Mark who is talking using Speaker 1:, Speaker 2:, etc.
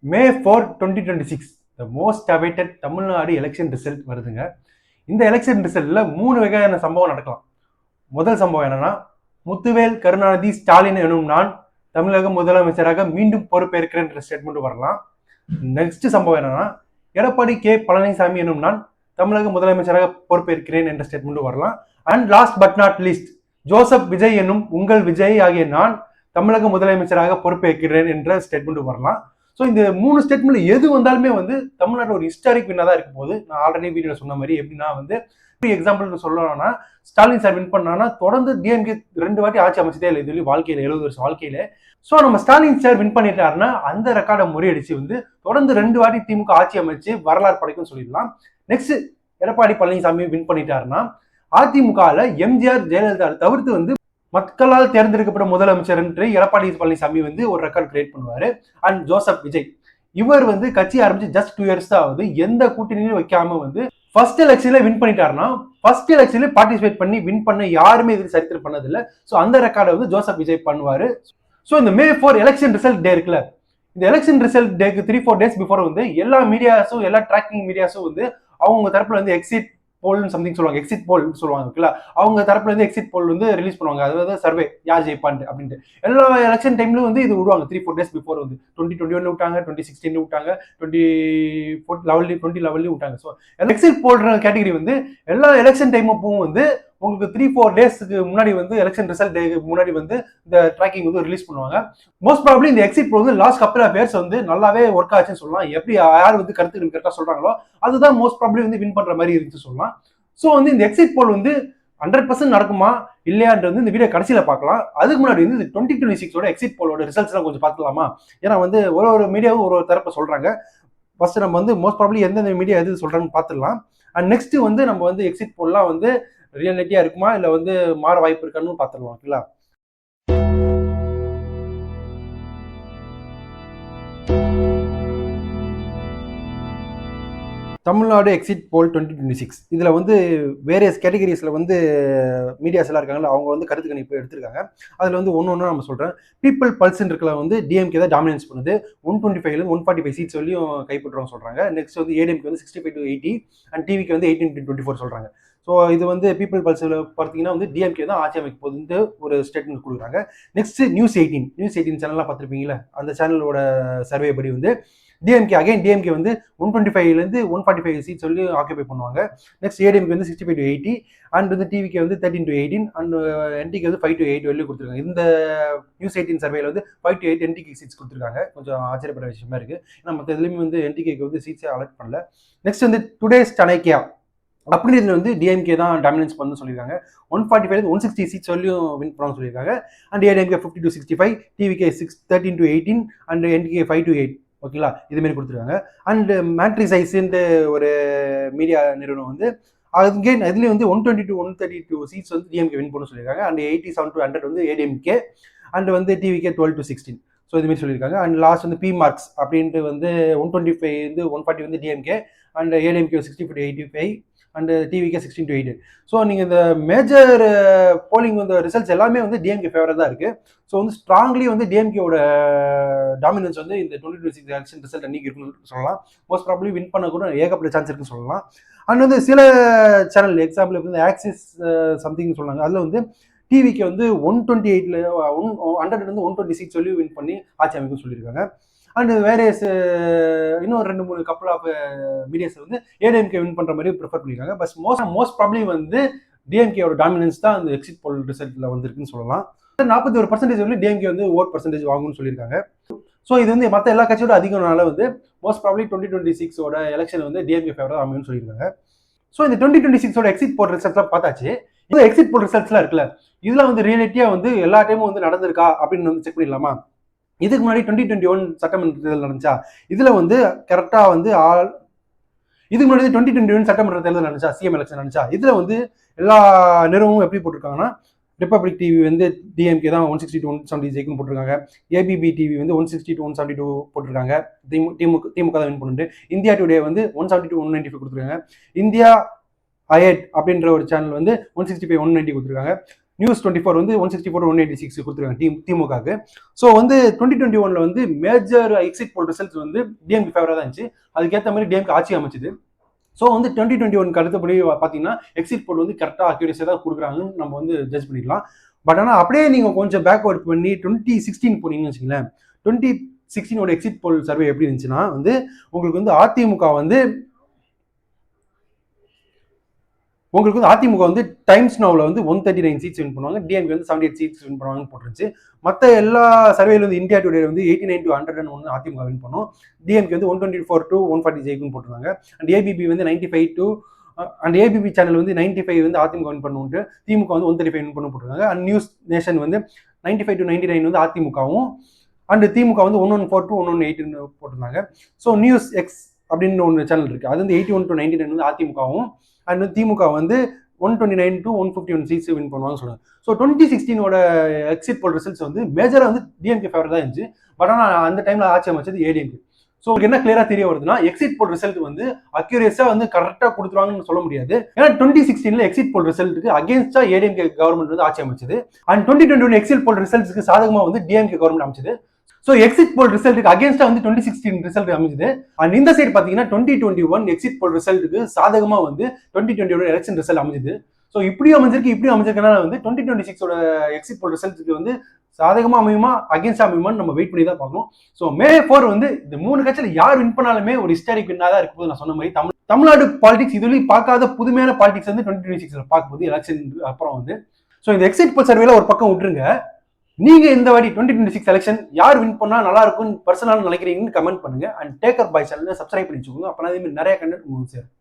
Speaker 1: May 4, 2026 the most awaited Tamil Nadu election result வருதுங்க. இந்த election ரிசல்ட்ல 3 வகையான சம்பவம் நடக்கலாம். முதல் சம்பவம் என்னன்னா, முத்துவேல் கருணாநிதி ஸ்டாலின் எனும் நான் தமிழக முதலமைச்சராக மீண்டும் பொறுப்பேற்கிறேன் என்ற ஸ்டேட்மெண்ட் வரலாம். நெக்ஸ்ட் சம்பவம் என்னன்னா, எடப்பாடி கே பழனிசாமி எனும் நான் தமிழக முதலமைச்சராக பொறுப்பேற்கிறேன் என்ற ஸ்டேட்மெண்ட் வரலாம். And last but not least, Joseph Vijay என்னும் உங்கள் விஜய் ஆகிய நான் தமிழக முதலமைச்சராக பொறுப்பேற்கிறேன் என்ற ஸ்டேட்மெண்ட் வரலாம். ஸோ இந்த 3 ஸ்டேட்மெண்ட் எது வந்தாலுமே வந்து தமிழ்நாட்டில் ஒரு ஹிஸ்டாரிக் வின்னா தான் இருக்கும் போது, நான் ஆல்ரெடி வீடியோ சொன்ன மாதிரி எப்படின்னா வந்து எக்ஸாம்பிள் சொல்லணும்னா, ஸ்டாலின் சார் வின் பண்ணானா தொடர்ந்து டிஎம்கே 2 வாட்டி ஆட்சி அமைச்சதே இல்லை இதுலயும் வாழ்க்கையில 70 வருஷம் வாழ்க்கையில. ஸோ நம்ம ஸ்டாலின் சார் வின் பண்ணிட்டாருன்னா அந்த ரெக்கார்டை முறியடிச்சு வந்து தொடர்ந்து 2 வாட்டி திமுக ஆட்சி அமைச்சு வரலாறு படைக்கும் சொல்லிடலாம். நெக்ஸ்ட் எடப்பாடி பழனிசாமி வின் பண்ணிட்டாருன்னா அதிமுகவில் எம்ஜிஆர் ஜெயலலிதா தவிர்த்து வந்து மக்களால் தேர்ந்தெடுக்கப்பட்ட முதலமைச்சர் என்று எடப்பாடி பழனிசாமி வந்து ஒரு ரெக்கார்ட் கிரியேட் பண்ணுவாரு. அண்ட் ஜோசப் விஜய் இவர் வந்து கட்சி ஆரம்பிச்சு ஜஸ்ட் 2 இயர்ஸ் தான் ஆகுது. எந்த கூட்டணியும் வைக்காம வந்து ஃபர்ஸ்ட் எலெக்ஷன்ல வின் பண்ணிட்டாருன்னா ஃபர்ஸ்ட் எலெக்ஷன்ல பார்ட்டிசிபேட் பண்ணி வின் பண்ண யாருமே இது சரித்திரம் பண்ணதில்லை. ஸோ அந்த ரெக்கார்டை வந்து ஜோசப் விஜய் பண்ணுவாரு. ஸோ இந்த May 4 எலெக்ஷன் ரிசல்ட் டே இருக்குல்ல, இந்த எலெக்ஷன் ரிசல்ட் டேக்கு 3-4 டேஸ் பிஃபோர் வந்து எல்லா மீடியாஸும் எல்லா ட்ராக்கிங் மீடியாஸும் வந்து அவங்க தரப்புல வந்து எக்ஸிட் போல் சம்திங் சொல்லுவாங்க, எக்ஸிட் போல் சொல்லுவாங்க. அவங்க தரப்புல இருந்து எக்ஸிட் போல் வந்து ரிலீஸ் பண்ணுவாங்க, அதாவது சர்வே யார் ஜெயிப்பான்ட்டு அப்படின்ட்டு. எல்லா எலெக்ஷன் டைம்லயும் வந்து இது விடுவாங்க 3-4 டேஸ் பிஃபோர் வந்து 2021 விட்டாங்க, 2016 விட்டாங்க, 2011 விட்டாங்க. ஸோ எக்ஸிட் போல்ற கேட்டகரி வந்து எல்லா எலெக்ஷன் டைம் அப்பவும் வந்து உங்களுக்கு 3-4 டேஸ்க்கு முன்னாடி வந்து எலெக்ஷன் ரிசல்ட் டேக்கு முன்னாடி வந்து இந்த ட்ராக்கிங் வந்து ரிலீஸ் பண்ணுவாங்க. மோஸ்ட் ப்ராபப்லி இந்த எக்ஸிட் போல் வந்து லாஸ்ட் கப்பல் ஆஃப் இயர்ஸ் வந்து நல்லாவே ஒர்க் ஆச்சுன்னு சொல்லலாம். எப்படி யார் வந்து கருத்து கரெக்டாக சொல்றாங்களோ அதுதான் மோஸ்ட் ப்ராபப்லி வந்து வின் பண்ற மாதிரி இருந்துச்சு சொல்லலாம். ஸோ வந்து இந்த எக்ஸிட் போல் வந்து 100% நடக்குமா இல்லையான்றது இந்த வீடியோ கடைசியில் பார்க்கலாம். அதுக்கு முன்னாடி வந்து 2026 எக்ஸிட் போலோட ரிசல்ட்ஸ் எல்லாம் கொஞ்சம் பார்க்கலாமா? ஏன்னா வந்து ஒரு மீடியாவும் ஒரு தரப்பை சொல்றாங்க. ஃபர்ஸ்ட் நம்ம வந்து மோஸ்ட் ப்ராபப்லி எந்தெந்த மீடியா எது சொல்றாங்கன்னு பார்த்துடலாம். அண்ட் நெக்ஸ்ட் வந்து நம்ம வந்து எக்ஸிட் போல்லாம் வந்து ரியாலிட்டியா இருக்குமா இல்லை வந்து மாற வாய்ப்பு இருக்கான்னு பார்த்துடலாம். ஓகேங்களா? தமிழ்நாடு எக்ஸிட் போல் 2026 இதுல வந்து வேரியஸ் கேட்டகரிஸ்ல வந்து மீடியாஸ் எல்லாம் இருக்காங்கல்ல, அவங்க வந்து கருத்து கணிப்பு எடுத்திருக்காங்க. அதுல வந்து ஒன்று நம்ம சொல்றேன். பீப்புள் பல்ஸ் இருக்கல வந்து டிஎம்கே தான் டாமினன்ஸ் பண்ணுது. 125 145 சீட்ஸ் வரையும் கைப்பற்றுவாங்க சொல்றாங்க. நெக்ஸ்ட் வந்து ஏடிஎம்கே வந்து 65 to 80 அண்ட் டிவிக்கு வந்து 18 to 24 சொல்றாங்க. ஸோ இது வந்து பீப்புள் பல்ஸில் பார்த்தீங்கன்னா வந்து டிஎம்கே தான் ஆட்சி அமைக்க போகுதுன்னு ஒரு ஸ்டேட்மெண்ட் கொடுக்குறாங்க. நெக்ஸ்ட் நியூஸ் 18 சேனல்லாம் பார்த்துருப்பீங்களா, அந்த சேனலோட சர்வே படி வந்து டிஎம்கே வந்து 125 145 சீட் சொல்லி ஆக்கியபை பண்ணுவாங்க. நெக்ஸ்ட் ஏடிஎம்கே வந்து 65 to 80 அண்ட் வந்து டிவிக்கு வந்து 13 to 18 அண்ட் என்டிக்கு வந்து 5 to 8 வெளியே கொடுத்துருக்காங்க. இந்த நியூஸ் 18 சர்வேல வந்து 5 to 8 என்டிக்கு சீட்ஸ் கொடுத்துருக்காங்க. கொஞ்சம் ஆச்சரியப்பட விஷயமா இருக்கு. ஏன்னா மற்ற இதுலையுமே வந்து என்டிகேக்கு வந்து சீட்ஸே அலர்ட் பண்ணல. நெக்ஸ்ட் வந்து டுடேஸ் சாணக்கியா அப்படின்றது வந்து டிஎம்கே தான் டாமினன்ஸ் பண்ணு சொல்லியிருக்காங்க. 145 160 சீட்ஸ் சொல்லியும் வின் பண்ண சொல்லியிருக்காங்க. And ADMK 50 to 65, TVK 13 to 18 and NTK 5 to 8. ஓகேங்களா? இதுமாரி கொடுத்துருக்காங்க. அண்ட் மேட்ரிசைஸ்ன்ற ஒரு மீடியா நிறுவனம் வந்து அகெயின் இதுலேயும் வந்து 120 to 132 சீட்ஸ் வந்து டிஎம்கே வின் பண்ண சொல்லியிருக்காங்க. அண்ட் 87 to 100 வந்து ஏடிஎம்கே அண்ட் வந்து டிவிகே 12 to 16. ஸோ இதுமாரி சொல்லியிருக்காங்க. அண்ட் லாஸ்ட் வந்து பி மார்க்ஸ் அப்படின்ட்டு வந்து 125 வந்து 140 வந்து DMK and ADMK 65 to 85 and TVK 16 to 8. So நீங்கள் இந்த மேஜர் போலிங் வந்து ரிசல்ட்ஸ் எல்லாமே வந்து டிஎம்கே ஃபேவராக தான் இருக்குது. ஸோ வந்து ஸ்ட்ராங்லி வந்து டிஎம்கேவோட டாமினன்ஸ் வந்து இந்த 2026 எலெக்ஷன் ரிசல்ட் அன்னைக்கு இருக்குன்னு சொல்லலாம். மோஸ்ட் ப்ராபப்லி வின் பண்ண கூட ஏகப்பட்ட சான்ஸ் இருக்குன்னு சொல்லலாம். அண்ட் வந்து சில சேனல் எக்ஸாம்பிள் வந்து ஆக்சிஸ் சம்திங் சொன்னாங்க. அதில் வந்து டிவிக்கு வந்து 128 100 120 சீட் சொல்லி வின் பண்ணி ஆட்சி அமைக்கும் சொல்லியிருக்காங்க. அண்ட் வேரியஸ் இன்னும் 2-3 கப்பல் ஆஃப் மீடியாஸ் வந்து ஏடிஎம்கே வின் பண்ற மாதிரி ப்ரிஃபர் பண்ணியிருக்காங்க. பட் மோஸ்ட் ப்ராப்ளம் வந்து டிஎம்கேயோட டாமினன்ஸ் தான் அந்த எக்ஸிட் போல் ரிசல்ட்ல வந்திருக்குன்னு சொல்லலாம். 41% வந்து டிஎம்கே வந்து ஓட் பர்சன்டேஜ் வாங்கும்னு சொல்லியிருக்காங்க. ஸோ இது வந்து மற்ற எல்லா கட்சியோட அதிகம்னால வந்து மோஸ்ட் ப்ராப்ளி 2026 எலெக்ஷன் வந்து டிஎம்கே ஃபேவராக அமையும்னு சொல்லியிருக்காங்க. ஸோ இந்த 2026 எக்ஸிட் போல் ரிசல்ட்லாம் பார்த்தாச்சு. இந்த எக்ஸிட் போல் ரிசல்ட்ஸ்லாம் இருக்குல்ல, இதெல்லாம் வந்து ரியலிட்டியா வந்து எல்லா டைமும் வந்து நடந்திருக்கா அப்படின்னு வந்து செக் பண்ணிடலாமா? இதுக்கு முன்னாடி 2021 சட்டமன்ற தேர்தல் நடந்துச்சா, இதுல வந்து கரெக்டா வந்து இதுக்கு முன்னாடி 2021 சட்டமன்ற தேர்தல் நடந்துச்சா, சிஎம் எலெக்ஷன் நடந்துச்சா, இதுல வந்து எல்லா நிறுவனமும் எப்படி போட்டிருக்காங்கன்னா, ரிப்பப்ளிக் டிவி வந்து டிஎம்கே தான் 160 to 170 ஜெயிக்கும் போட்டிருக்காங்க. ஏபிபி டிவி வந்து 160 to 172 போட்டிருக்காங்க. திமுக தான் வின் பண்ணிட்டு. இந்தியா டுடே வந்து 170 to 195 கொடுத்துருக்காங்க. இந்தியா ஐஎட் அப்படின்ற ஒரு சேனல் வந்து 165 190 கொடுத்துருக்காங்க. நியூஸ் 24 வந்து 164 186 கொடுத்துருக்காங்க திமுகவுக்கு. ஸோ வந்து 2021 வந்து மேஜர் எக்ஸிட் போல் ரிசல்ட்ஸ் வந்து டிஎம்கே ஃபேவராக தான் இருந்துச்சு. அதுக்கேற்ற மாதிரி டிஎம்கே ஆட்சி அமைச்சது. ஸோ வந்து 2021 அடுத்தபடி பார்த்தீங்கன்னா எக்ஸிட் போல் வந்து கரெக்டாக அக்யூரேஸாக தான் கொடுக்குறாங்கன்னு நம்ம வந்து ஜட்ஜ் பண்ணிடலாம். பட் ஆனால் அப்படியே நீங்கள் கொஞ்சம் பேக்வர்ட் பண்ணி 2016 போனீங்கன்னு வச்சுங்களேன். 2016 எக்ஸிட் போல் சர்வே எப்படி இருந்துச்சுன்னா வந்து உங்களுக்கு வந்து அதிமுக வந்து டைம்ஸ் நோவில் வந்து 139 சீட்ஸ் வின் பண்ணுவாங்க, டிஎம்கே வந்து 78 சீட்ஸ் வின் பண்ணுவாங்கன்னு போட்டுருச்சு. மற்ற எல்லா சர்வேல வந்து இந்தியா டுடே வந்து 89 to 101 அதிமுக வின் பண்ணும், டிஎம்கே வந்து 124 to 140 ஜெயிக்கும்னு போட்டுருந்தாங்க. அண்ட் ஏபிபி வந்து 95 to அண்ட் ஏபிபி சேனல் வந்து 95 வந்து அதிமுக வின் பண்ணுன்ட்டு, திமுக வந்து 135 வின் பண்ண போட்டுருக்காங்க. அண்ட் நியூஸ் நேஷன் வந்து 95 to 99 வந்து அதிமுகவும் அண்ட் திமுக வந்து 114 to 118 போட்டிருந்தாங்க. ஸோ நியூஸ் எக்ஸ் அப்படின்னு ஒன்று சேனல் இருக்கு, அது வந்து 81 to 99 வந்து அதிமுகவும் அண்ட் திமுக வந்து 129 to 151 சீட்ஸ் வின் பண்ணுவாங்க சொல்லுவாங்க. ஸோ 2016 எக்ஸிட் போல் ரிசல்ட்ஸ் வந்து மேஜராக வந்து டிஎம்கே ஃபேவர் தான் இருந்துச்சு. பட் ஆனால் அந்த டைம்ல ஆட்சி அமைச்சது ஏடிஎம்கே. ஸோ உங்களுக்கு என்ன கிளியரா தெரிய வருதுன்னா எக்ஸிட் போல் ரிசல்ட் வந்து அக்யூரேஸா வந்து கரெக்டாக கொடுத்துருவாங்கன்னு சொல்ல முடியாது. ஏன்னா 2016 எக்ஸிட் போல் ரிசல்ட்டுக்கு அகேன்ஸ்டா ஏடிஎம்கே கவர்மெண்ட் வந்து ஆட்சி அமைச்சது. அண்ட் 2021 எக்ஸிட் போல் ரிசல்ட்ஸ்க்கு சாதகமாக வந்து டிஎம்கே கவர்மெண்ட் அமைச்சது. ஸோ எக்ஸிட் போல் ரிசல்ட்டுக்கு அகேன்ஸ்டா வந்து 2016 ரிசல்ட் அமைஞ்சது. அண்ட் இந்த சைடு பார்த்தீங்கன்னா 2021 எக்ஸிட் போல் ரிசல்ட்டுக்கு சாதகமாக வந்து 2021 எலெக்ஷன் ரிசல்ட் அமைஞ்சது. ஸோ இப்படியும் அமைஞ்சிருக்கனால வந்து 2026 எக்ஸிட் போல் ரிசல்ட்டுக்கு வந்து சாதகமா அமையுமா அகேன்ஸ்டா அமையுமான்னு நம்ம வெயிட் பண்ணி தான் பார்க்கணும். ஸோ May 4 வந்து இந்த 3 கட்சியில் யார் வின் பண்ணாலுமே ஒரு ஹிஸ்டாரிக் வின்னா தான் இருக்கும். நான் சொன்ன மாதிரி தமிழ்நாடு பாலிடிக்ஸ் இதுவரையும் பார்க்காத புதுமையான பாலிடிக்ஸ் வந்து 2026 பார்க்கும்போது எலெக்ஷன் அப்புறம் வந்து. ஸோ இந்த எக்ஸிட் போல் சர்வேல ஒரு பக்கம் விட்டுருங்க, நீங்க இந்த வாட்டி 2026 எலெக்ஷன் யார் வின் பண்ணா நல்லா இருக்கும்னு பர்சனலா நினைக்கிறீங்கன்னு கமெண்ட் பண்ணுங்க. அண்ட் டேக்கர் பாய் சேனலை சப்ஸ்கிரைப் பண்ணி வச்சுக்கோங்க. அப்போ அதே மாதிரி நிறைய கண்டென்ட் உங்களுக்கு சேரும்.